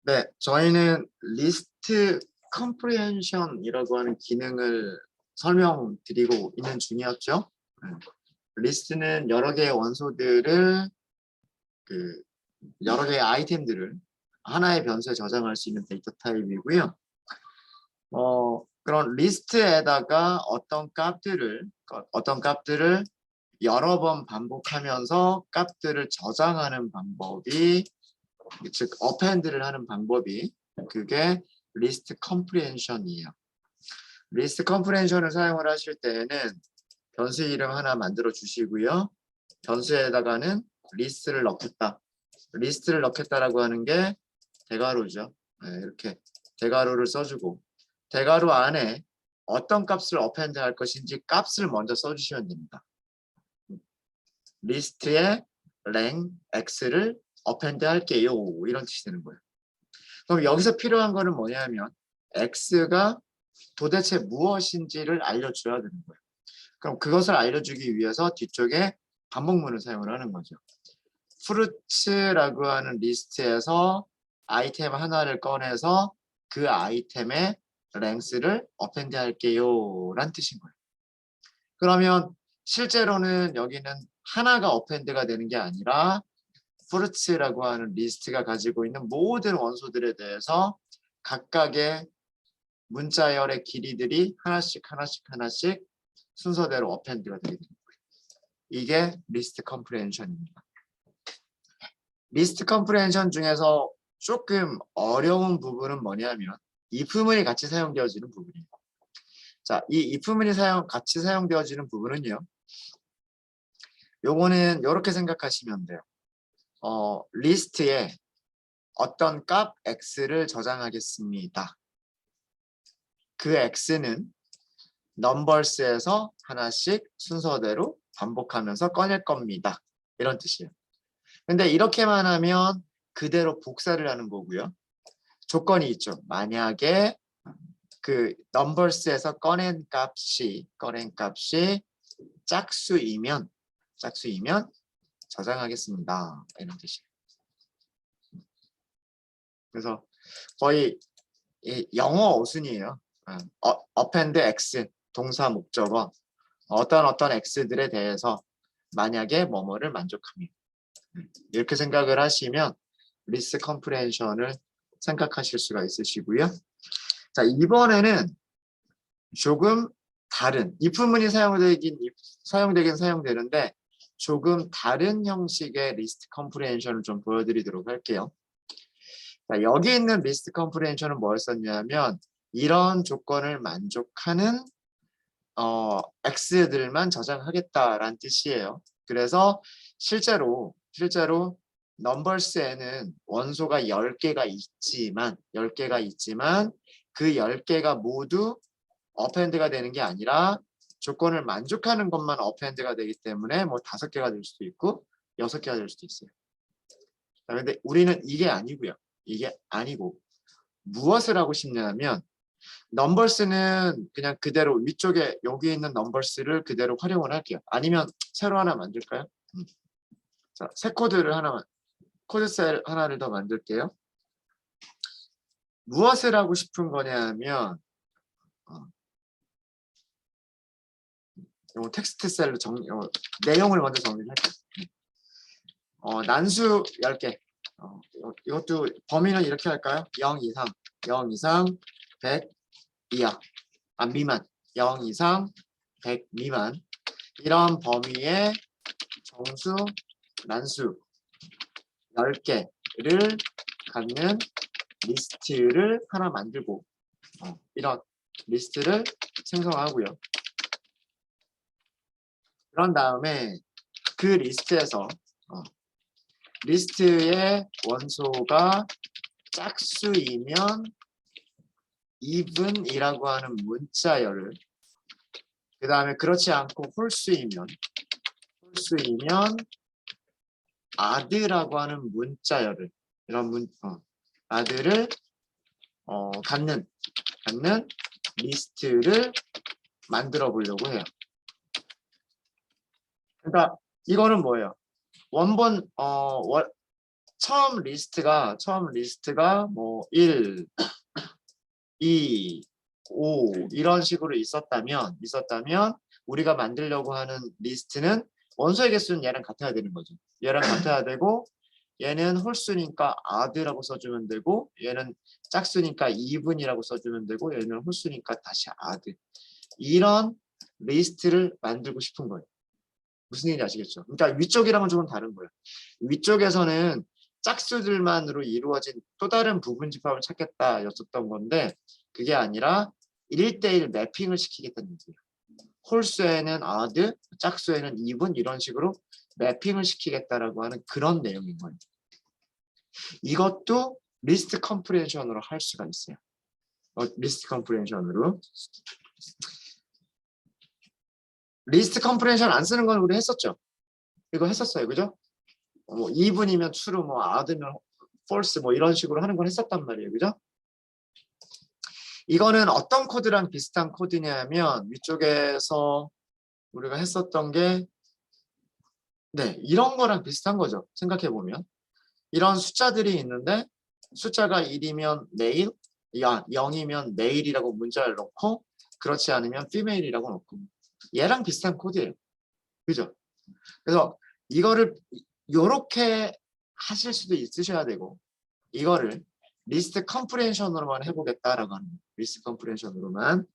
네, 저희는 리스트 컴프리헨션이라고 하는 기능을 설명드리고 있는 중이었죠. 리스트는 여러 개의 원소들을 여러 개의 아이템들을 하나의 변수에 저장할 수 있는 데이터 타입이고요. 그런 리스트에다가 어떤 값들을 여러 번 반복하면서 값들을 저장하는 방법이, 즉 어펜드를 하는 방법이, 그게 리스트 컴프리헨션이에요. 리스트 컴프리헨션을 사용을 하실 때에는 변수 이름 하나 만들어 주시고요. 변수에다가는 리스트를 넣겠다라고 하는 게 대괄호죠. 네, 이렇게 대괄호를 써주고, 대괄호 안에 어떤 값을 어펜드 할 것인지 값을 먼저 써주시면 됩니다. 리스트에 랭 x를 어펜드 할게요, 이런 뜻이 되는 거예요. 그럼 여기서 필요한 거는 뭐냐면 x가 도대체 무엇인지를 알려줘야 되는 거예요. 그럼 그것을 알려주기 위해서 뒤쪽에 반복문을 사용을 하는 거죠. fruits라고 하는 리스트에서 아이템 하나를 꺼내서 그 아이템의 length를 어펜드 할게요 라는 뜻인 거예요. 그러면 실제로는 여기는 하나가 어펜드가 되는 게 아니라 fruits라고 하는 리스트가 가지고 있는 모든 원소들에 대해서 각각의 문자열의 길이들이 하나씩 순서대로 어펜드가 되게 되는 거예요. 이게 리스트 컴프리헨션입니다. 리스트 컴프리헨션 중에서 조금 어려운 부분은 뭐냐면 if문이 같이 사용되어지는 부분이에요. 자, 이 if문이 같이 사용되어지는 부분은요. 요거는 이렇게 생각하시면 돼요. 리스트에 어떤 값 x를 저장하겠습니다. 그 x는 넘버스에서 하나씩 순서대로 반복하면서 꺼낼 겁니다. 이런 뜻이에요. 근데 이렇게만 하면 그대로 복사를 하는 거고요. 조건이 있죠. 만약에 그 넘버스에서 꺼낸 값이 짝수이면 저장하겠습니다. 이런 뜻이에요. 그래서 거의 영어 어순이에요. append x 동사 목적어 어떤 x들에 대해서 만약에 뭐뭐를 만족하면, 이렇게 생각을 하시면 리스트 컴프리헨션을 생각하실 수가 있으시고요. 자, 이번에는 조금 다른 if문이 사용되는데 조금 다른 형식의 리스트 컴프리헨션을 좀 보여드리도록 할게요. 자, 여기 있는 리스트 컴프리헨션은 뭐였었냐면 이런 조건을 만족하는 x들만 저장하겠다라는 뜻이에요. 그래서 실제로 넘버스에는 원소가 10개가 있지만 그 10개가 모두 어펜드가 되는 게 아니라 조건을 만족하는 것만 어펜드가 되기 때문에 뭐 5개가 될 수도 있고 6개가 될 수도 있어요. 그런데 우리는 이게 아니고 무엇을 하고 싶냐면 넘버스는 그냥 그대로 위쪽에 여기 있는 넘버스를 그대로 활용을 할게요. 아니면 새로 하나 만들까요? 자, 새 코드셀 하나를 더 만들게요. 무엇을 하고 싶은 거냐면 텍스트 셀로 내용을 먼저 정리를 할게요. 난수 10개. 이것도 범위는 이렇게 할까요? 0 이상 100 이하, 미만, 0 이상 100 미만, 이런 범위의 정수, 난수 10개를 갖는 리스트를 하나 만들고 이런 리스트를 생성하고요. 그런 다음에 그 리스트에서 리스트의 원소가 짝수이면 even이라고 하는 문자열을, 그 다음에 그렇지 않고 홀수이면 odd라고 하는 문자열을, odd를 갖는 리스트를 만들어 보려고 해요. 그러니까 이거는 뭐예요? 처음 리스트가 뭐 1, 2, 5 이런 식으로 있었다면 우리가 만들려고 하는 리스트는 원소의 개수는 얘랑 같아야 되는 거죠. 얘랑 같아야 되고 얘는 홀수니까 add라고 써주면 되고 얘는 짝수니까 even이라고 써주면 되고 얘는 홀수니까 다시 add. 이런 리스트를 만들고 싶은 거예요. 무슨 얘기인지 아시겠죠? 그러니까 위쪽이랑은 조금 다른 거예요. 위쪽에서는 짝수들만으로 이루어진 또 다른 부분 집합을 찾겠다였었던 건데 그게 아니라 1대1 매핑을 시키겠다는 얘기예요. 홀수에는 add, 짝수에는 even 이런 식으로 매핑을 시키겠다라고 하는 그런 내용인 거예요. 이것도 리스트 컴프레hension으로 할 수가 있어요. 리스트 컴프레hension으로. 리스트 컴프레hension 안 쓰는 건 우리 했었죠. 이거 했었어요. 그죠? 뭐 even이면 true, 뭐 add면 false 뭐 이런 식으로 하는 건 했었단 말이에요. 그죠? 이거는 어떤 코드랑 비슷한 코드냐면 위쪽에서 우리가 했었던 게 네, 이런 거랑 비슷한 거죠. 생각해 보면 이런 숫자들이 있는데 숫자가 1이면 male, 0이면 male이라고 문자를 넣고 그렇지 않으면 female이라고 넣고 얘랑 비슷한 코드예요. 그죠? 그래서 이거를 요렇게 하실 수도 있으셔야 되고 이거를 리스트 컴프레hension으로만 해보겠다라고 하는 거예요. 리스트 컴프레hension으로만.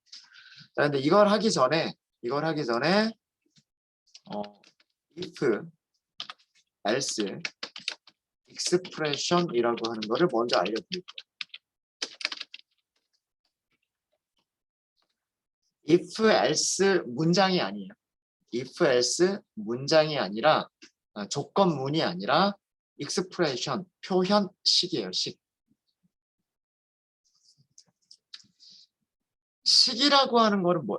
자, 근데 이걸 하기 전에 if, else, expression이라고 하는 거를 먼저 알려드릴게요. if, else 문장이 아니에요. if, else 문장이 아니라 조건문이 아니라 expression, 표현식이에요. 식이라고 하는 거는 뭐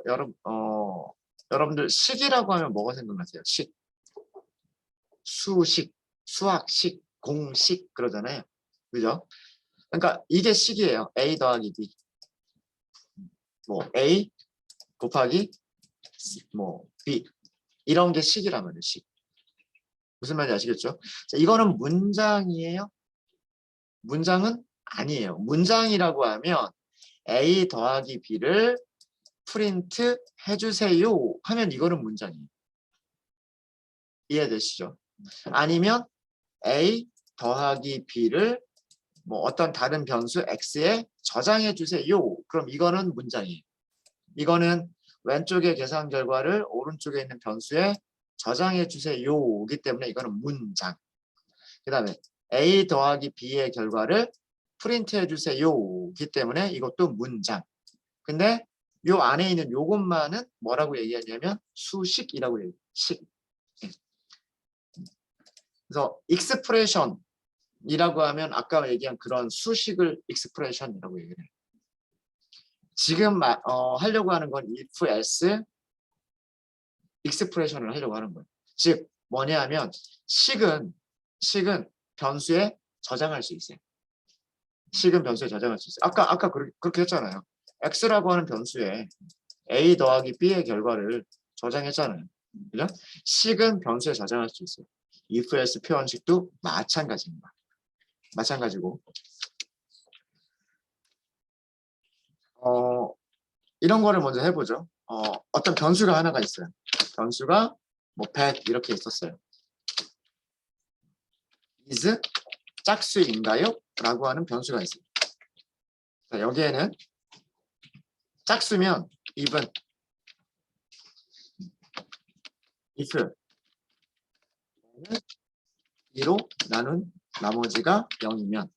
여러분들 식이라고 하면 뭐가 생각나세요? 식, 수식, 수학식, 공식 그러잖아요. 그죠? 그러니까 이게 식이에요. A 더하기 B. 뭐 A 곱하기 뭐 B 이런 게 식이란 말이에요. 식. 무슨 말인지 아시겠죠? 자, 이거는 문장이에요. 문장은 아니에요. 문장이라고 하면 A 더하기 B를 프린트 해주세요 하면 이거는 문장이에요. 이해되시죠? 아니면 A 더하기 B를 뭐 어떤 다른 변수 X에 저장해 주세요. 그럼 이거는 문장이에요. 이거는 왼쪽의 계산 결과를 오른쪽에 있는 변수에 저장해 주세요이기 때문에 이거는 문장. 그 다음에 A 더하기 B의 결과를 프린트해 주세요이기 때문에 이것도 문장. 근데 요 안에 있는 요것만은 뭐라고 얘기하냐면 수식이라고 얘기해요. 식. 그래서 expression이라고 하면 아까 얘기한 그런 수식을 expression이라고 얘기를 해요. 지금 하려고 하는 건 if, else, expression을 하려고 하는 거예요. 즉 뭐냐 하면 식은 변수에 저장할 수 있어요. 식은 변수에 저장할 수 있어요. 아까 그렇게 했잖아요. x라고 하는 변수에 a 더하기 b의 결과를 저장했잖아요. 그죠? 식은 변수에 저장할 수 있어요. if, else 표현식도 마찬가지입니다. 마찬가지고 이런 거를 먼저 해보죠. 어떤 변수가 하나가 있어요. 변수가 뭐 100 이렇게 있었어요. is 짝수인가요? 라고 하는 변수가 있어요. 자, 여기에는 짝수면 even, if 2로 나눈 나머지가 0이면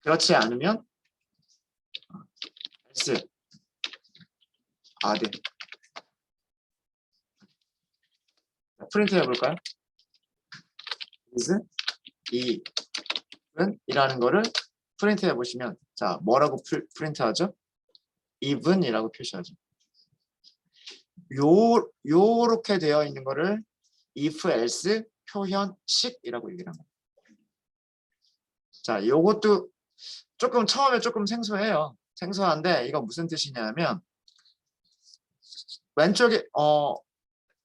그렇지 않으면 else, add. 프린트 해볼까요? is even 이라는 거를 프린트 해보시면 자 뭐라고 프린트 하죠? even 이라고 표시하죠. 요렇게 되어 있는 거를 if, else 표현식이라고 얘기를 합니다. 자, 요것도 처음에 조금 생소해요. 생소한데 이거 무슨 뜻이냐면 왼쪽에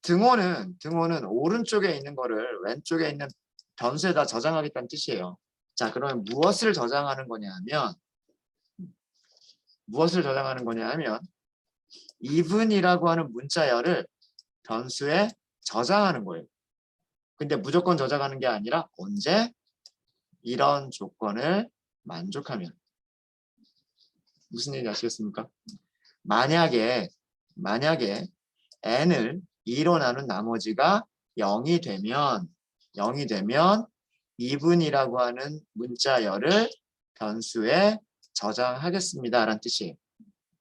등호는 오른쪽에 있는 거를 왼쪽에 있는 변수에다 저장하겠다는 뜻이에요. 자, 그러면 무엇을 저장하는 거냐 하면 even이라고 하는 문자열을 변수에 저장하는 거예요. 근데 무조건 저장하는 게 아니라 언제? 이런 조건을 만족하면. 무슨 얘기 아시겠습니까? 만약에 n을 2로 나눈 나머지가 0이 되면 even이라고 하는 문자열을 변수에 저장하겠습니다 라는 뜻이에요.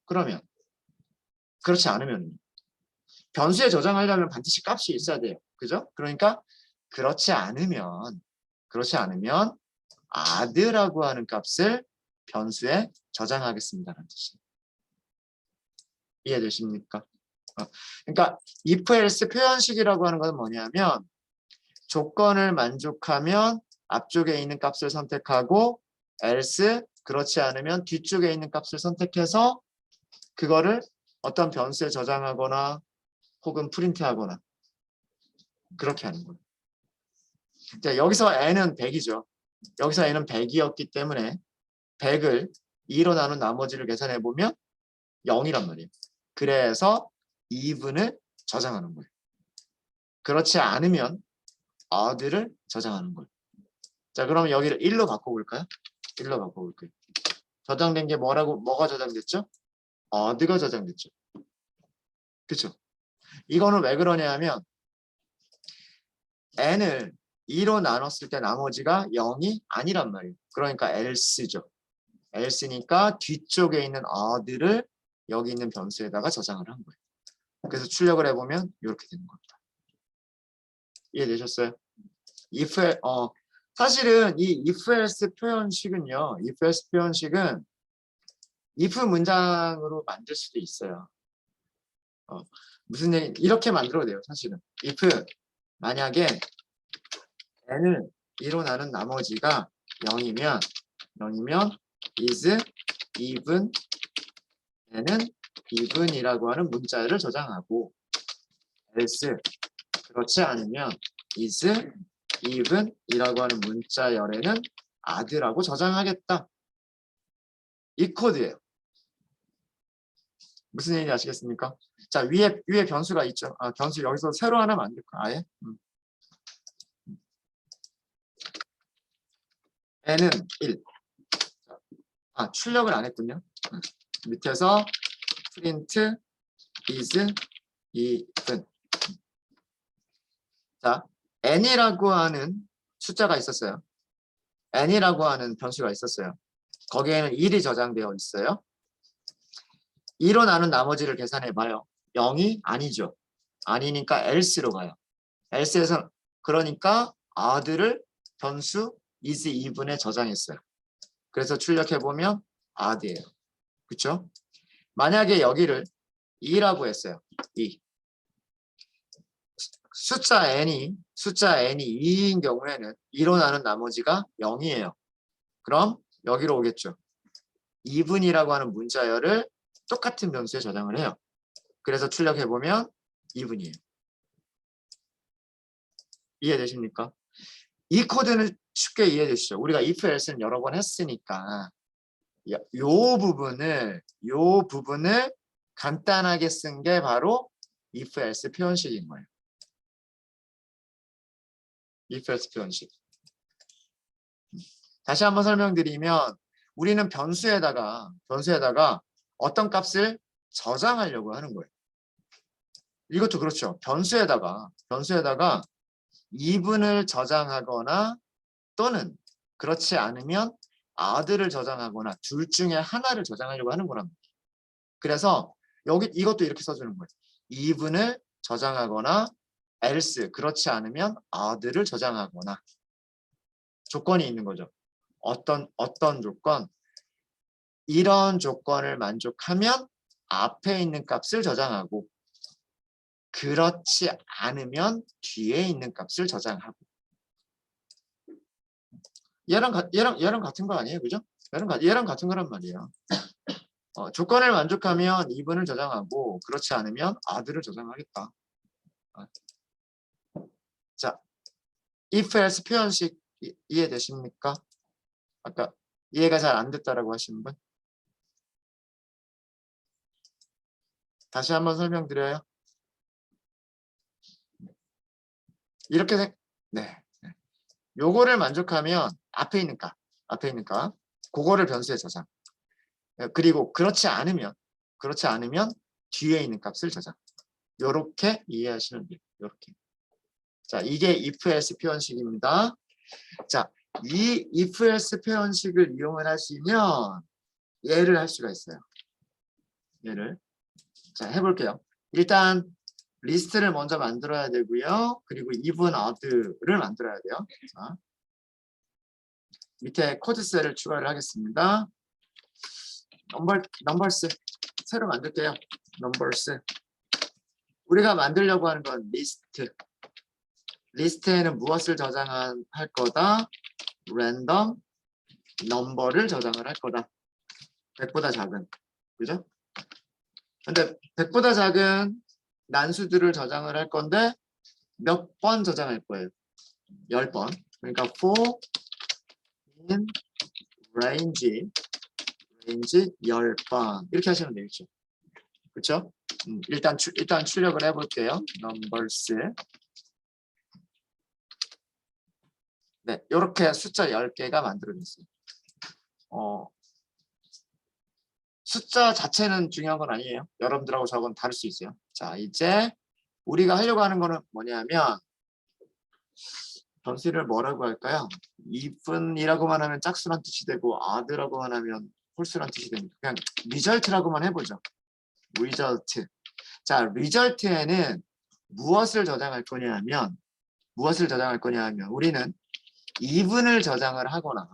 그러면 그렇지 않으면 변수에 저장하려면 반드시 값이 있어야 돼요. 그죠? 그러니까 그렇지 않으면 add라고 하는 값을 변수에 저장하겠습니다 라는 뜻이에요. 이해되십니까? 그러니까 if else 표현식이라고 하는 것은 뭐냐면 조건을 만족하면 앞쪽에 있는 값을 선택하고 else 그렇지 않으면 뒤쪽에 있는 값을 선택해서 그거를 어떤 변수에 저장하거나 혹은 프린트하거나 그렇게 하는 거예요. 자, 여기서 n은 100이죠. 여기서 n은 100이었기 때문에 100을 2로 나눈 나머지를 계산해 보면 0이란 말이에요. 그래서 even을 저장하는 거예요. 그렇지 않으면 odd를 저장하는 거예요. 자, 그러면 여기를 1로 바꿔볼까요? 1로 바꿔볼게요. 저장된 게 뭐가 저장됐죠? odd가 저장됐죠. 그렇죠? 이거는 왜 그러냐 하면 n을 2로 나눴을 때 나머지가 0이 아니란 말이에요. 그러니까 else죠. else니까 뒤쪽에 있는 odd를 여기 있는 변수에다가 저장을 한 거예요. 그래서 출력을 해보면 이렇게 되는 겁니다. 이해되셨어요? 사실은 이 if else 표현식은요. if else 표현식은 if 문장으로 만들 수도 있어요. 무슨 얘기 이렇게 만들어도 돼요. 사실은 if 만약에 n을 2로 나눈 나머지가 0이면 is even n은 even이라고 하는 문자를 저장하고 else 그렇지 않으면 is even이라고 하는 문자열에는 add라고 저장하겠다. 이 코드예요. 무슨 얘기인지 아시겠습니까? 자, 위에 변수가 있죠. 변수 여기서 새로 하나 만들까? 아예? n은 1. 출력을 안 했군요. 밑에서 print is even. 자, n이라고 하는 숫자가 있었어요. n이라고 하는 변수가 있었어요. 거기에는 1이 저장되어 있어요. 2로 나눈 나머지를 계산해봐요. 0이 아니죠. 아니니까 else로 가요. else에서 그러니까 add를 변수 is even에 저장했어요. 그래서 출력해보면 add예요. 그렇죠? 만약에 여기를 2라고 했어요. 2. 숫자 n이 2인 경우에는 2로 나눈 나머지가 0이에요. 그럼 여기로 오겠죠. even이라고 하는 문자열을 똑같은 변수에 저장을 해요. 그래서 출력해보면 even이에요. 이해되십니까? 이 코드는 쉽게 이해되시죠? 우리가 if else는 여러 번 했으니까 요 부분을 간단하게 쓴 게 바로 if else 표현식인 거예요. if else 표현식. 다시 한번 설명드리면 우리는 변수에다가 어떤 값을 저장하려고 하는 거예요. 이것도 그렇죠. 변수에다가 even을 저장하거나 또는 그렇지 않으면 add를 저장하거나 둘 중에 하나를 저장하려고 하는 거란 말이에요. 그래서 이것도 이렇게 써주는 거예요. even을 저장하거나 else 그렇지 않으면 add를 저장하거나 조건이 있는 거죠. 어떤 조건? 이런 조건을 만족하면 앞에 있는 값을 저장하고 그렇지 않으면 뒤에 있는 값을 저장하고 얘랑 같은 거 아니에요, 그죠? 얘랑 같은 거란 말이에요. 조건을 만족하면 even을 저장하고 그렇지 않으면 add를 저장하겠다. 자, if else 표현식 이해되십니까? 아까 이해가 잘 안 됐다라고 하신 분? 다시 한번 설명드려요. 이렇게 네. 요거를 만족하면 앞에 있는 값 그거를 변수에 저장. 그리고 그렇지 않으면 뒤에 있는 값을 저장. 요렇게 이해하시면 돼요. 요렇게. 자, 이게 if else 표현식입니다. 자, 이 if else 표현식을 이용을 하시면 얘를 할 수가 있어요. 얘를. 자, 해볼게요. 일단 리스트를 먼저 만들어야 되고요. 그리고 even odd를 만들어야 돼요. 자, 밑에 코드셀을 추가를 하겠습니다. 넘버스 새로 만들게요. 넘버스. 우리가 만들려고 하는 건 리스트. 리스트에는 무엇을 저장할 거다? 랜덤 넘버를 저장을 할 거다. 100보다 작은. 그죠? 근데 100보다 작은 난수들을 저장을 할 건데 몇 번 저장할 거예요? 10번. 그러니까 for in range 10번. 이렇게 하시면 되겠죠. 그렇죠? 일단 출력을 해볼게요. numbers. 네, 이렇게 숫자 10개가 만들어졌어요. 숫자 자체는 중요한 건 아니에요. 여러분들하고 저건 다를 수 있어요. 자, 이제 우리가 하려고 하는 거는 뭐냐면 변수를 뭐라고 할까요? even이라고만 하면 짝수란 뜻이 되고 odd라고만 하면 홀수란 뜻이 됩니다. 그냥 result라고만 해보죠. result. 자, result에는 무엇을 저장할 거냐면 우리는 even을 저장을 하거나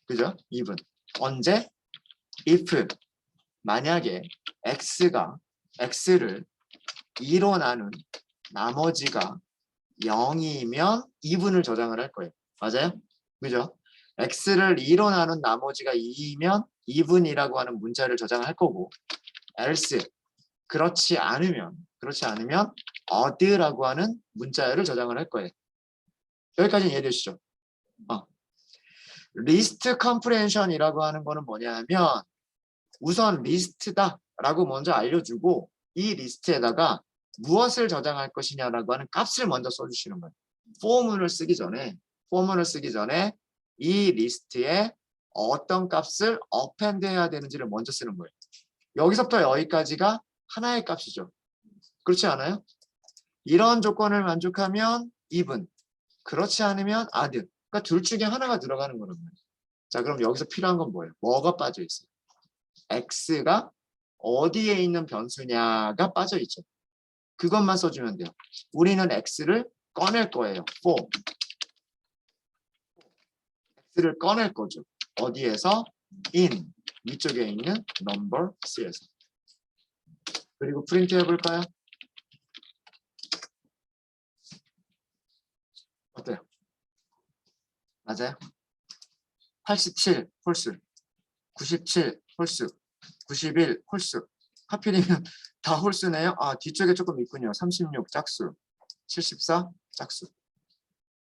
그죠? even. 언제? if 만약에 x를 2로 나눈 나머지가 0이면 even을 저장을 할 거예요. 맞아요? 그죠? x를 2로 나눈 나머지가 2이면 even이라고 하는 문자를 저장할 거고 else 그렇지 않으면 odd라고 하는 문자를 저장을 할 거예요. 여기까지는 이해되시죠? 리스트 컴프레hension이라고 하는 거는 뭐냐면 우선 리스트다라고 먼저 알려주고 이 리스트에다가 무엇을 저장할 것이냐라고 하는 값을 먼저 써주시는 거예요. 포문을 쓰기 전에 이 리스트에 어떤 값을 append 해야 되는지를 먼저 쓰는 거예요. 여기서부터 여기까지가 하나의 값이죠. 그렇지 않아요? 이런 조건을 만족하면 even, 그렇지 않으면 odd. 그러니까 둘 중에 하나가 들어가는 거란 말이에요. 자, 그럼 여기서 필요한 건 뭐예요? 뭐가 빠져 있어요? x가 어디에 있는 변수냐가 빠져 있죠. 그것만 써주면 돼요. 우리는 x를 꺼낼 거예요. for. x를 꺼낼 거죠. 어디에서? in. 위쪽에 있는 numbers에서. 그리고 프린트 해볼까요? 어때요? 맞아요? 87 홀수, 97 홀수, 91 홀수. 하필이면 다 홀수네요. 아, 뒤쪽에 조금 있군요. 36 짝수, 74 짝수.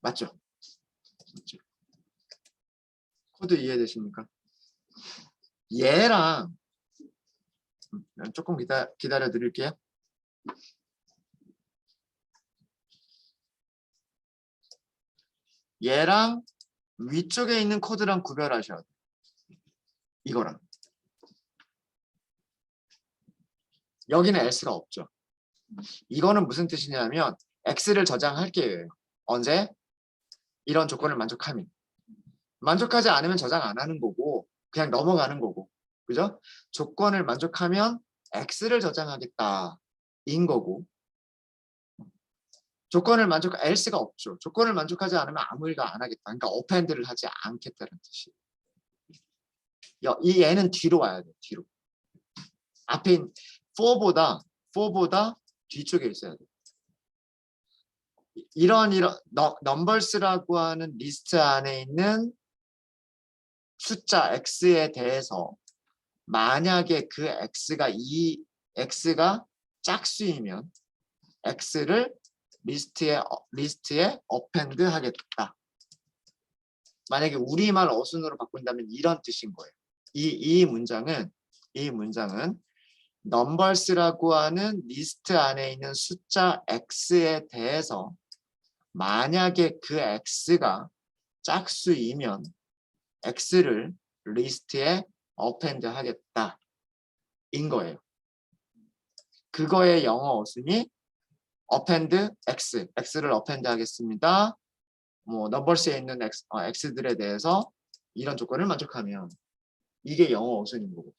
맞죠? 코드 이해되십니까? 얘랑 조금 기다려 드릴게요. 얘랑 위쪽에 있는 코드랑 구별하셔야 돼요. 이거랑. 여기는 else가 없죠. 이거는 무슨 뜻이냐면 x를 저장할게요. 언제? 이런 조건을 만족하면. 만족하지 않으면 저장 안 하는 거고 그냥 넘어가는 거고. 그죠? 조건을 만족하면 x를 저장하겠다. 인 거고. else가 없죠. 조건을 만족하지 않으면 아무 일도 안 하겠다. 그러니까 append를 하지 않겠다는 뜻이에요. 이 얘는 뒤로 와야 돼요. 뒤로. 앞에 있는 for보다 뒤쪽에 있어야 돼요. 이런 numbers라고 하는 리스트 안에 있는 숫자 x에 대해서 만약에 그 x가 짝수이면 x를 리스트에 append 하겠다. 만약에 우리말 어순으로 바꾼다면 이런 뜻인 거예요. 이 문장은 numbers라고 하는 리스트 안에 있는 숫자 x에 대해서 만약에 그 x가 짝수이면 x를 리스트에 append 하겠다 인 거예요. 그거의 영어 어순이 append x를 append 하겠습니다. 뭐 numbers에 있는 x들에 대해서 이런 조건을 만족하면 이게 영어 어순인 거고.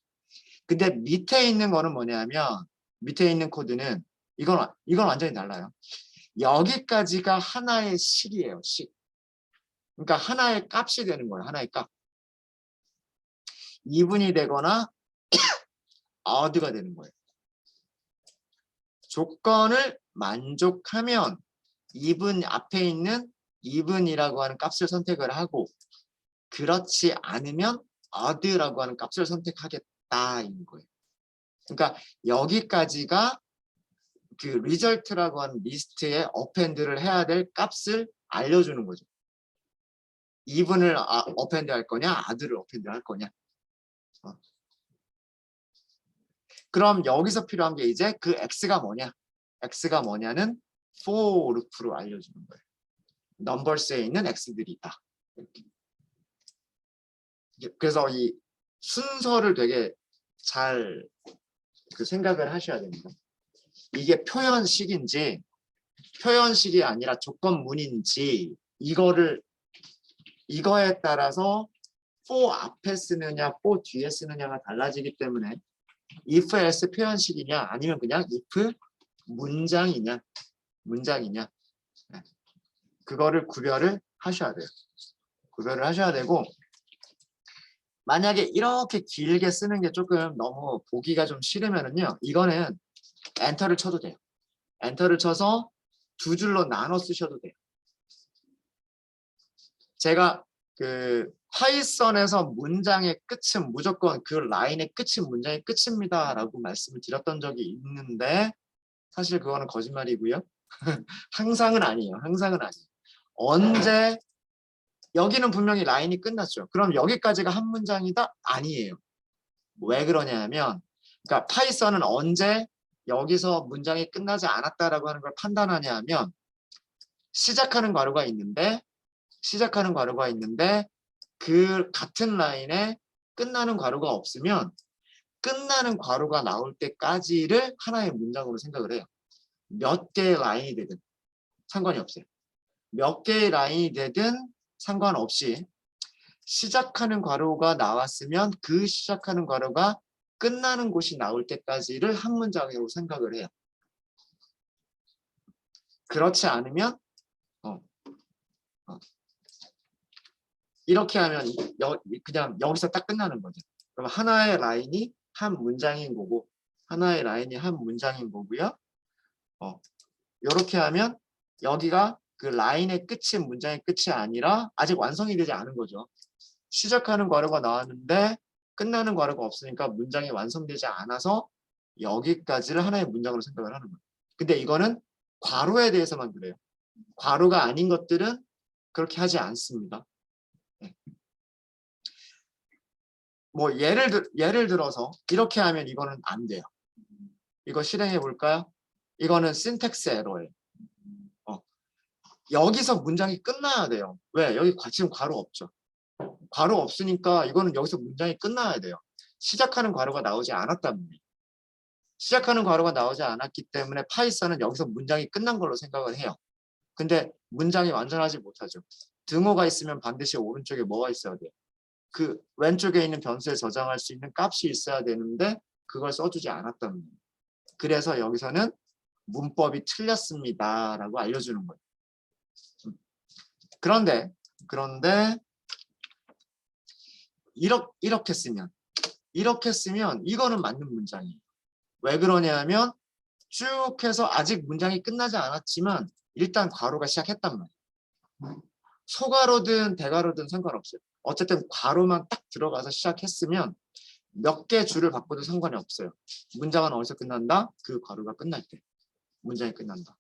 근데 밑에 있는 거는 뭐냐면 밑에 있는 코드는 이건 완전히 달라요. 여기까지가 하나의 식이에요. 식. 그러니까 하나의 값이 되는 거예요. 하나의 값. 2분이 되거나 odd가 되는 거예요. 조건을 만족하면 2분 앞에 있는 2분이라고 하는 값을 선택을 하고 그렇지 않으면 odd라고 하는 값을 선택하겠다인 거예요. 그러니까 여기까지가 그 result라고 하는 리스트에 append를 해야 될 값을 알려주는 거죠. 2분을 append 할 거냐, odd를 append 할 거냐. 그럼 여기서 필요한 게 이제 그 x가 뭐냐? x가 뭐냐는 for loop로 알려주는 거예요. numbers에 있는 x들이 있다. 그래서 이 순서를 되게 잘 그 생각을 하셔야 됩니다. 이게 표현식인지 표현식이 아니라 조건문인지 이거에 따라서 for 앞에 쓰느냐 for 뒤에 쓰느냐가 달라지기 때문에 if else 표현식이냐 아니면 그냥 if 문장이냐 그거를 구별을 하셔야 돼요. 구별을 하셔야 되고 만약에 이렇게 길게 쓰는 게 조금 너무 보기가 좀 싫으면은요 이거는 엔터를 쳐도 돼요. 엔터를 쳐서 두 줄로 나눠 쓰셔도 돼요. 제가 그 파이썬에서 문장의 끝은 무조건 그 라인의 끝은 문장의 끝입니다 라고 말씀을 드렸던 적이 있는데 사실 그거는 거짓말이고요. 항상은 아니에요. 항상은 아니에요. 언제 여기는 분명히 라인이 끝났죠. 그럼 여기까지가 한 문장이다? 아니에요. 왜 그러냐면 그러니까 파이썬은 언제 여기서 문장이 끝나지 않았다라고 하는 걸 판단하냐 하면 시작하는 괄호가 있는데 그 같은 라인에 끝나는 괄호가 없으면 끝나는 괄호가 나올 때까지를 하나의 문장으로 생각을 해요. 몇 개의 라인이 되든 상관이 없어요. 몇 개의 라인이 되든 상관없이 시작하는 괄호가 나왔으면 그 시작하는 괄호가 끝나는 곳이 나올 때까지를 한 문장으로 생각을 해요. 그렇지 않으면 이렇게 하면 그냥 여기서 딱 끝나는 거죠. 그럼 하나의 라인이 한 문장인 거고 거고요. 이렇게 하면 여기가 그 라인의 끝이 문장의 끝이 아니라 아직 완성이 되지 않은 거죠. 시작하는 괄호가 나왔는데 끝나는 괄호가 없으니까 문장이 완성되지 않아서 여기까지를 하나의 문장으로 생각을 하는 거예요. 근데 이거는 괄호에 대해서만 그래요. 괄호가 아닌 것들은 그렇게 하지 않습니다. 뭐 예를 들어서 이렇게 하면 이거는 안 돼요. 이거 실행해 볼까요? 이거는 신텍스 에러예요. 여기서 문장이 끝나야 돼요. 왜? 여기 지금 괄호 없죠. 괄호 없으니까 이거는 여기서 문장이 끝나야 돼요. 시작하는 괄호가 나오지 않았다는 거예요. 시작하는 괄호가 나오지 않았기 때문에 파이썬은 여기서 문장이 끝난 걸로 생각을 해요. 근데 문장이 완전하지 못하죠. 등호가 있으면 반드시 오른쪽에 뭐가 있어야 돼요? 그 왼쪽에 있는 변수에 저장할 수 있는 값이 있어야 되는데 그걸 써주지 않았다는 거예요. 그래서 여기서는 문법이 틀렸습니다 라고 알려주는 거예요. 그런데 이렇게 쓰면 이거는 맞는 문장이에요. 왜 그러냐면 쭉 해서 아직 문장이 끝나지 않았지만 일단 괄호가 시작했단 말이에요. 소괄호든 대괄호든 상관없어요. 어쨌든 괄호만 딱 들어가서 시작했으면 몇 개 줄을 바꿔도 상관이 없어요. 문장은 어디서 끝난다? 그 괄호가 끝날 때. 문장이 끝난다.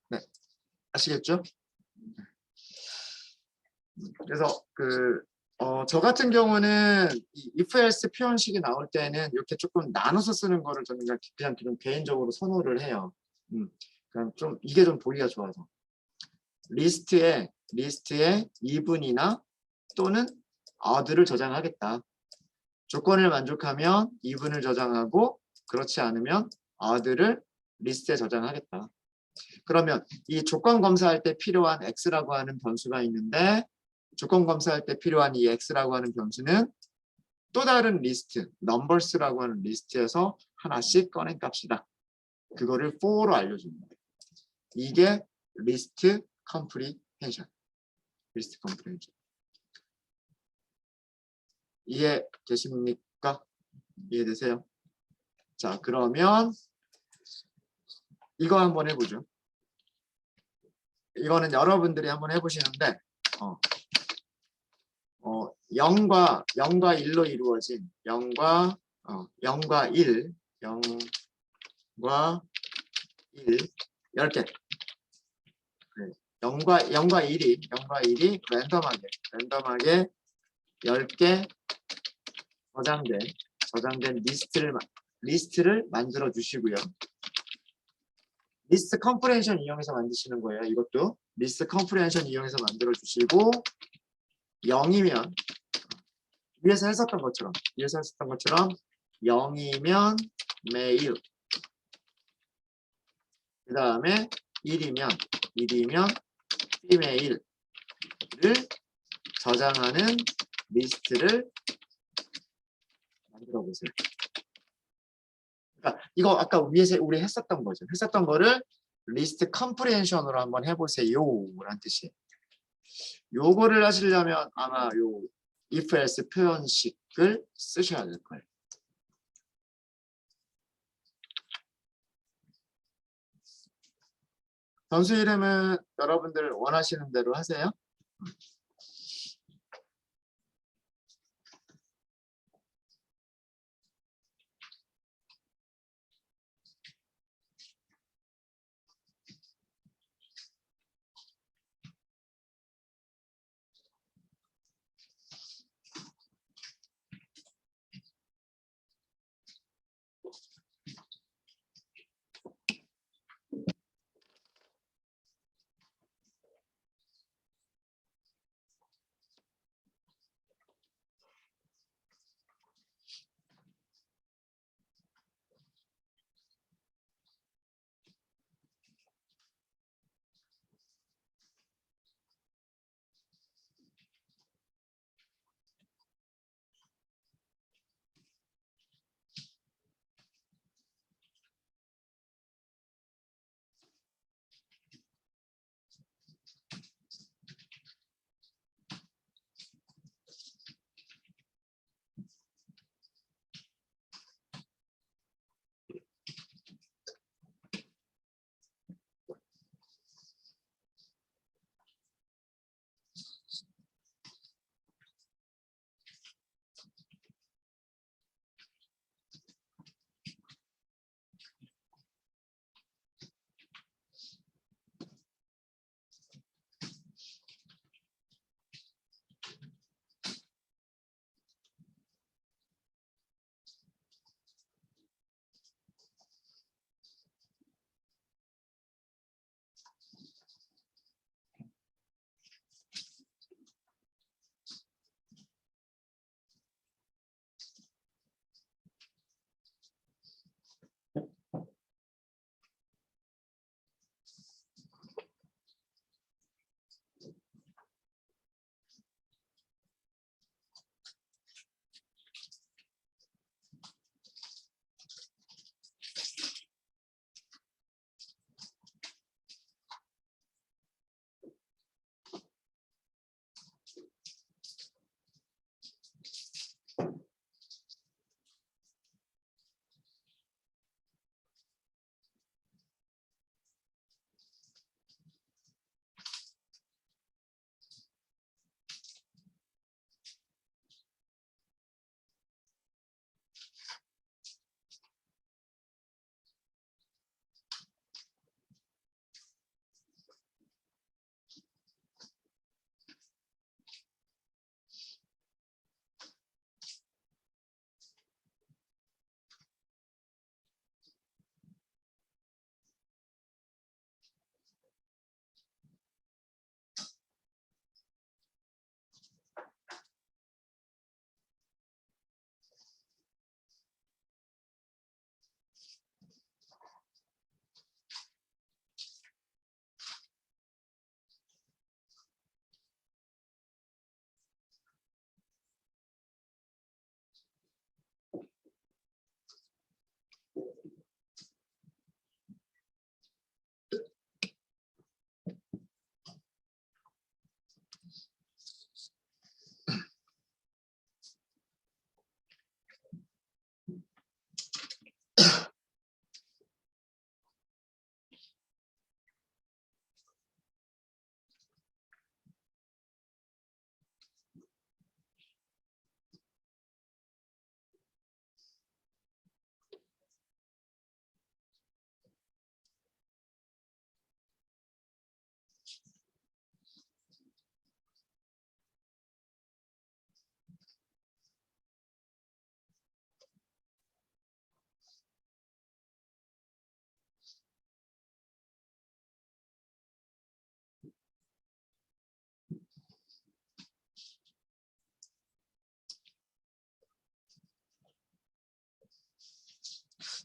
네, 아시겠죠? 그래서 저 같은 경우는 이 if else 표현식이 나올 때는 이렇게 조금 나눠서 쓰는 거를 저는 그냥 좀 개인적으로 선호를 해요. 그냥 좀 이게 좀 보기가 좋아서 리스트에 even이나 또는 odd를 저장하겠다. 조건을 만족하면 even을 저장하고 그렇지 않으면 odd를 리스트에 저장하겠다. 그러면 이 조건 검사할 때 필요한 x라고 하는 변수가 있는데 조건 검사할 때 필요한 이 x라고 하는 변수는 또 다른 리스트, numbers라고 하는 리스트에서 하나씩 꺼낸 값이다. 그거를 for로 알려줍니다. 이게 리스트 컴프리헨션. 리스트 컴프리헨션. 이해되십니까? 이해되세요? 자, 그러면 이거 한번 해보죠. 이거는 여러분들이 한번 해보시는데 0과 1로 이루어진 0과 1 0과 1 10개 0과 1이 랜덤하게 10개 저장된 리스트를 만들어 주시고요. 리스트 컴프레hen션 이용해서 만드시는 거예요. 이것도 리스트 컴프레hen션 이용해서 만들어 주시고 0이면 위에서 했었던 것처럼 0이면 매일 그 다음에 1이면 female를 저장하는 리스트를 만들어 보세요. 그러니까 이거 아까 위에서 우리 했었던 거죠. 했었던 거를 리스트 컴프레hen션으로 한번 해보세요 라는 뜻이에요. 요거를 하시려면 아마 요 if else 표현식을 쓰셔야 될 거예요. 변수 이름은 여러분들 원하시는 대로 하세요.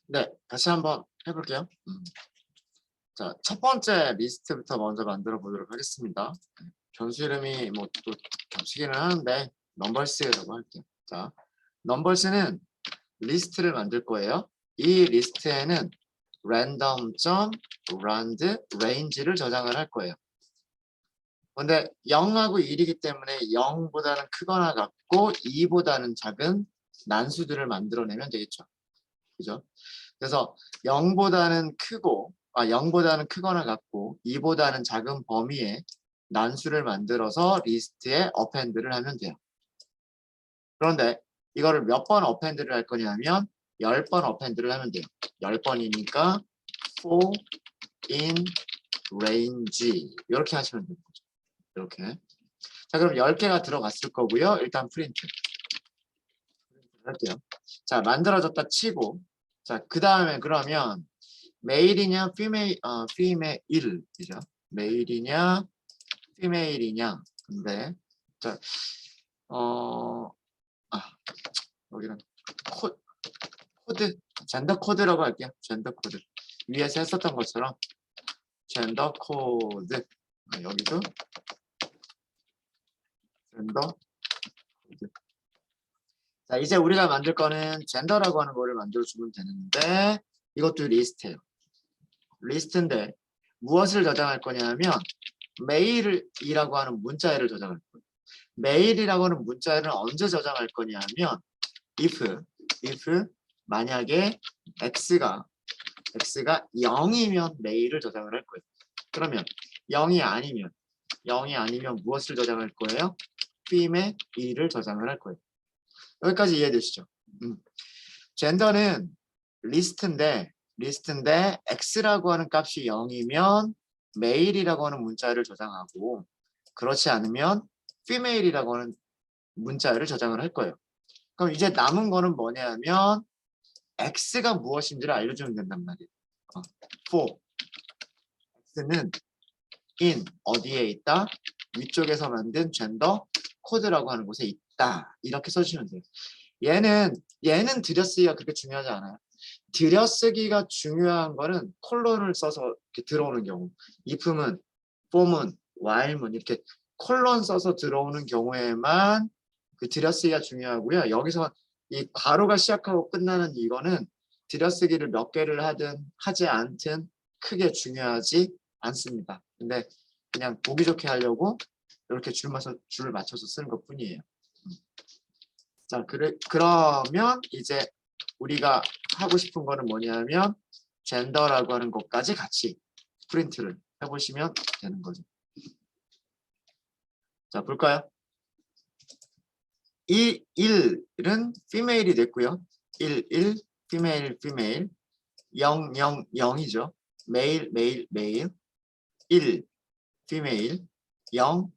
네, 다시 한번 해볼게요. 자, 첫 번째 리스트부터 먼저 만들어 보도록 하겠습니다. 변수 이름이 뭐 또 겹치기는 하는데 넘버스라고 할게요. 자, 넘버스는 리스트를 만들 거예요. 이 리스트에는 random.rand range를 저장을 할 거예요. 근데 0하고 1이기 때문에 0보다는 크거나 같고 2보다는 작은 난수들을 만들어내면 되겠죠. 그죠? 그래서 0보다는 크거나 같고 2보다는 작은 범위의 난수를 만들어서 리스트에 어펜드를 하면 돼요. 그런데 이거를 몇 번 어펜드를 할 거냐면 10번 어펜드를 하면 돼요. 10번이니까 for in range 이렇게 하시면 됩니다. 이렇게. 자, 그럼 10개가 들어갔을 거고요. 일단 프린트 할게요. 자, 만들어졌다 치고 자, 그 다음에 그러면 메일이냐 피메일이죠. 메일이냐 피메일이냐. 근데 자, 여기는 코드 젠더 코드라고 할게요. 젠더 코드 위에서 했었던 것처럼 젠더 코드 여기도 젠더 코드. 자, 이제 우리가 만들 거는 젠더라고 하는 거를 만들어 주면 되는데 이것도 리스트예요. 리스트인데 무엇을 저장할 거냐면 메일이라고 하는 문자열을 저장할 거예요. 메일이라고 하는 문자열은 언제 저장할 거냐면 if 만약에 x가 0이면 메일을 저장을 할 거예요. 그러면 0이 아니면 무엇을 저장할 거예요? fim의 1을 저장을 할 거예요. 여기까지 이해되시죠? 젠더는 리스트인데 x라고 하는 값이 0이면 메일이라고 하는 문자를 저장하고 그렇지 않으면 female이라고 하는 문자를 저장을 할 거예요. 그럼 이제 남은 거는 뭐냐면 x가 무엇인지를 알려주면 된단 말이에요. for x는 in 어디에 있다? 위쪽에서 만든 젠더 코드라고 하는 곳에 있다. 이렇게 써주시면 돼요. 얘는 들여쓰기가 그렇게 중요하지 않아요. 들여쓰기가 중요한 거는 콜론을 써서 이렇게 들어오는 경우, if는, form은, while문 이렇게 콜론 써서 들어오는 경우에만 그 들여쓰기가 중요하고요. 여기서 이 괄호가 시작하고 끝나는 이거는 들여쓰기를 몇 개를 하든 하지 않든 크게 중요하지 않습니다. 근데 그냥 보기 좋게 하려고 이렇게 줄을 맞춰서 쓰는 것 뿐이에요. 자, 그러면 이제 우리가 하고 싶은 거는 뭐냐면 젠더라고 하는 것까지 같이 프린트를 해보시면 되는 거죠. 자, 볼까요? 이 1은 female이 됐고요. 1, female, 0, 0, 0이죠. male, 1, female, 0,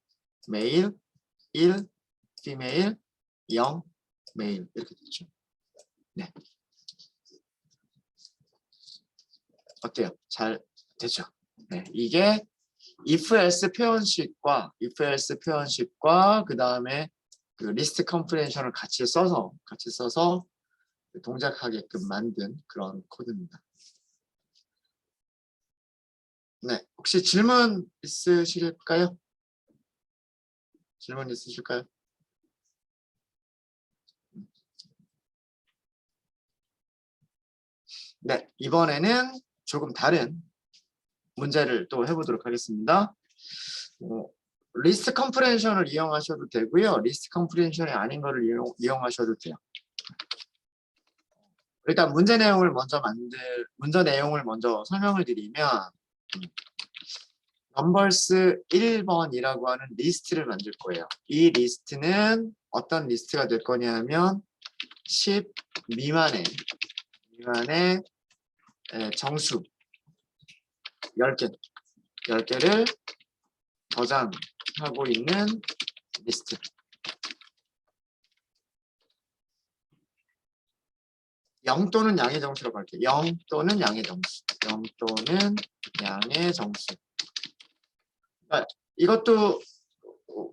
male, 1, female, 0, male 이렇게 됐죠. 네. 어때요? 잘 되죠? 네. 이게 if-else 표현식과 그 다음에 그 리스트 컴프레hension을 같이 써서 동작하게끔 만든 그런 코드입니다. 네, 혹시 질문 있으실까요? 질문 있으실까요? 네, 이번에는 조금 다른 문제를 또 해보도록 하겠습니다. 리스트 컴프레hension을 이용하셔도 되고요. 리스트 컴프레hension이 아닌 거를 이용하셔도 돼요. 일단 문제 내용을 먼저 설명을 드리면 넘버스 1번이라고 하는 리스트를 만들 거예요. 이 리스트는 어떤 리스트가 될 거냐면 10 미만의 정수 10개를 저장하고 있는 리스트. 0 또는 양의 정수라고 할게요. 0 또는 양의 정수. 그러니까 이것도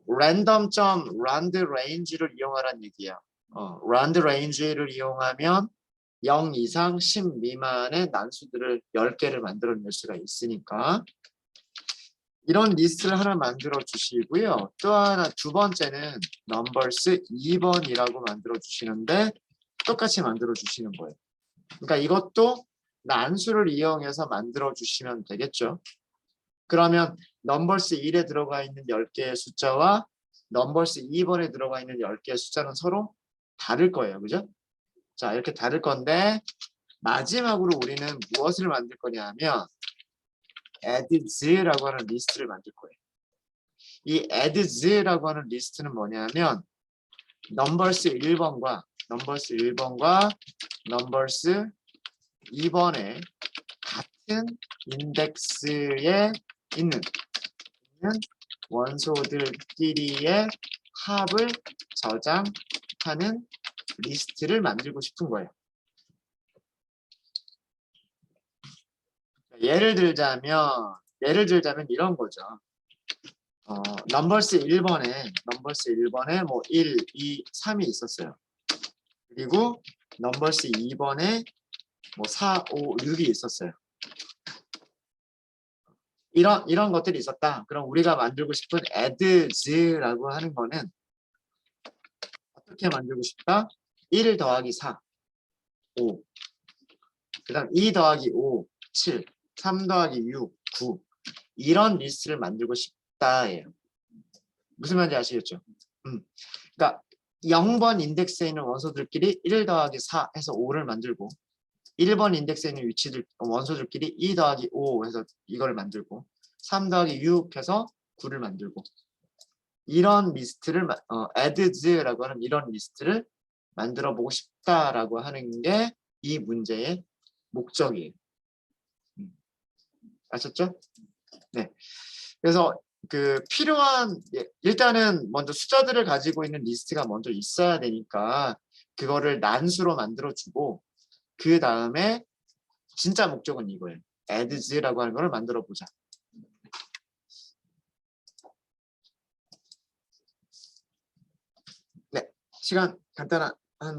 random.rand range를 이용하라는 얘기야. rand range를 이용하면 0 이상 10 미만의 난수들을 10개를 만들어낼 수가 있으니까 이런 리스트를 하나 만들어 주시고요. 또 하나 두 번째는 넘버스 2번이라고 만들어 주시는데 똑같이 만들어 주시는 거예요. 그러니까 이것도 난수를 이용해서 만들어 주시면 되겠죠. 그러면 넘버스 1에 들어가 있는 10개의 숫자와 넘버스 2번에 들어가 있는 10개의 숫자는 서로 다를 거예요. 그죠? 자, 이렇게 다를 건데 마지막으로 우리는 무엇을 만들 거냐 하면 adds라고 하는 리스트를 만들 거예요. 이 adds라고 하는 리스트는 뭐냐면 넘버스 1번과 넘버스 2번의 같은 인덱스에 있는 원소들끼리의 합을 저장하는 리스트를 만들고 싶은 거예요. 예를 들자면 이런 거죠. 넘버스 1번에 뭐 1, 2, 3이 있었어요. 그리고 넘버스 2번에 뭐 4, 5, 6이 있었어요. 이런 것들이 있었다. 그럼 우리가 만들고 싶은 adds라고 하는 거는 어떻게 만들고 싶다? 1 더하기 4, 5. 그 다음 2 더하기 5, 7. 3 더하기 6, 9. 이런 리스트를 만들고 싶다예요. 무슨 말인지 아시겠죠? 그러니까 0번 인덱스에 있는 원소들끼리 1 더하기 4 해서 5를 만들고 1번 인덱스에 있는 원소들끼리 2 더하기 5 해서 이거를 만들고 3 더하기 6 해서 9를 만들고 이런 리스트를 adds라고 하는 이런 리스트를 만들어 보고 싶다라고 하는 게 이 문제의 목적이에요. 아셨죠? 네. 그래서 필요한 일단은 먼저 숫자들을 가지고 있는 리스트가 먼저 있어야 되니까 그거를 난수로 만들어 주고 그 다음에 진짜 목적은 이거예요. adds라고 하는 걸 만들어 보자. 네, 시간 간단한 한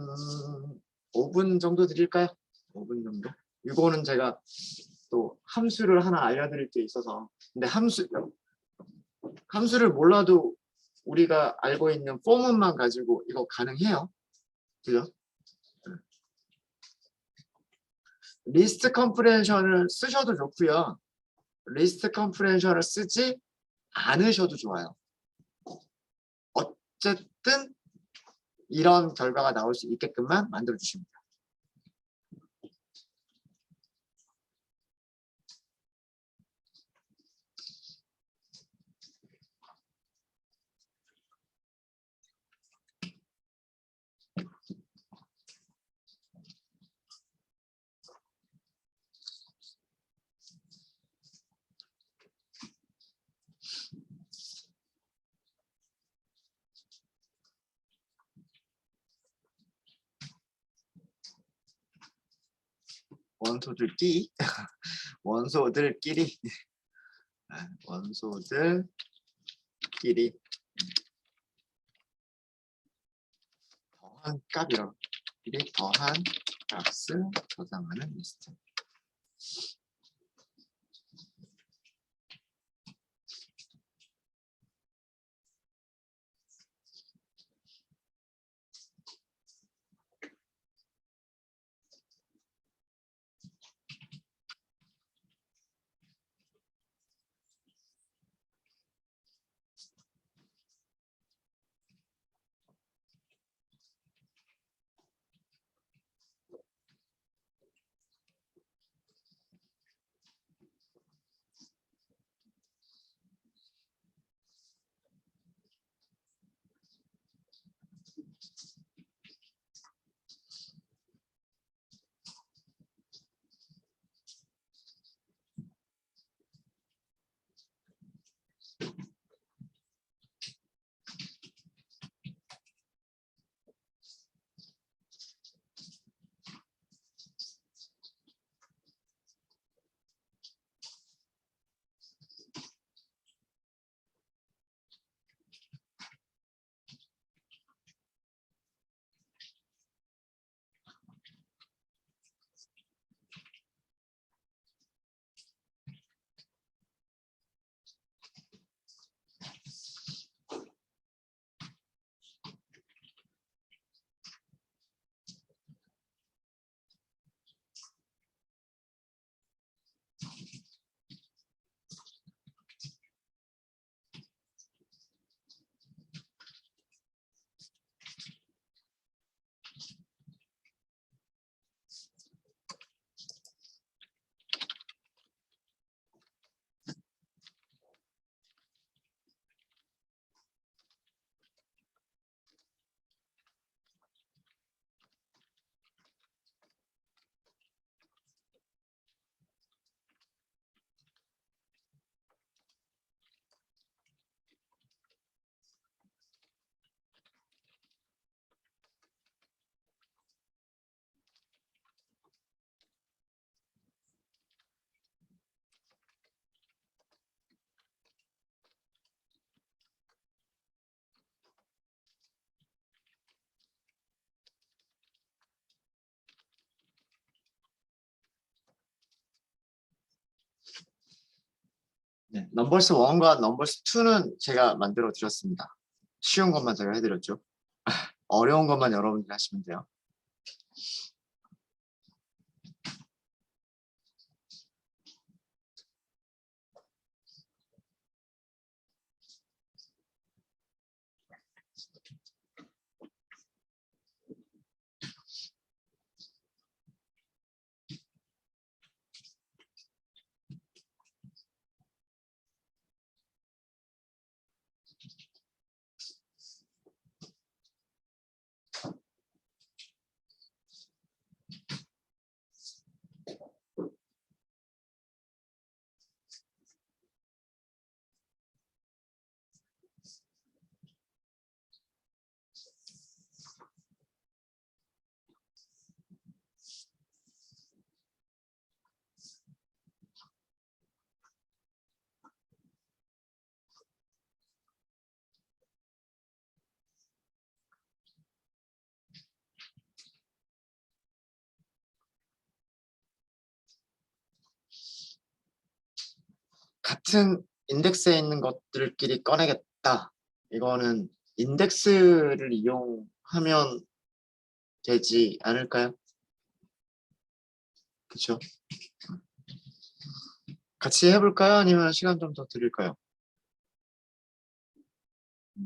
5분 정도 드릴까요? 5분 정도. 이거는 제가 또 함수를 하나 알려드릴 게 있어서 근데 함수를 몰라도 우리가 알고 있는 포문만 가지고 이거 가능해요. 그죠? 리스트 컴프레hension을 쓰셔도 좋고요. 리스트 컴프레hension을 쓰지 않으셔도 좋아요. 어쨌든 이런 결과가 나올 수 있게끔만 만들어 주십니다. 원소들끼리 더한 값이라고 더한 값을 저장하는 리스트. 넘버스 1과 넘버스 2는 제가 만들어 드렸습니다. 쉬운 것만 제가 해드렸죠. 어려운 것만 여러분들이 하시면 돼요. 같은 인덱스에 있는 것들끼리 꺼내겠다. 이거는 인덱스를 이용하면 되지 않을까요? 그렇죠? 같이 해볼까요? 아니면 시간 좀 더 드릴까요?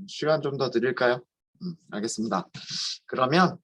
시간 좀 더 드릴까요? 알겠습니다. 그러면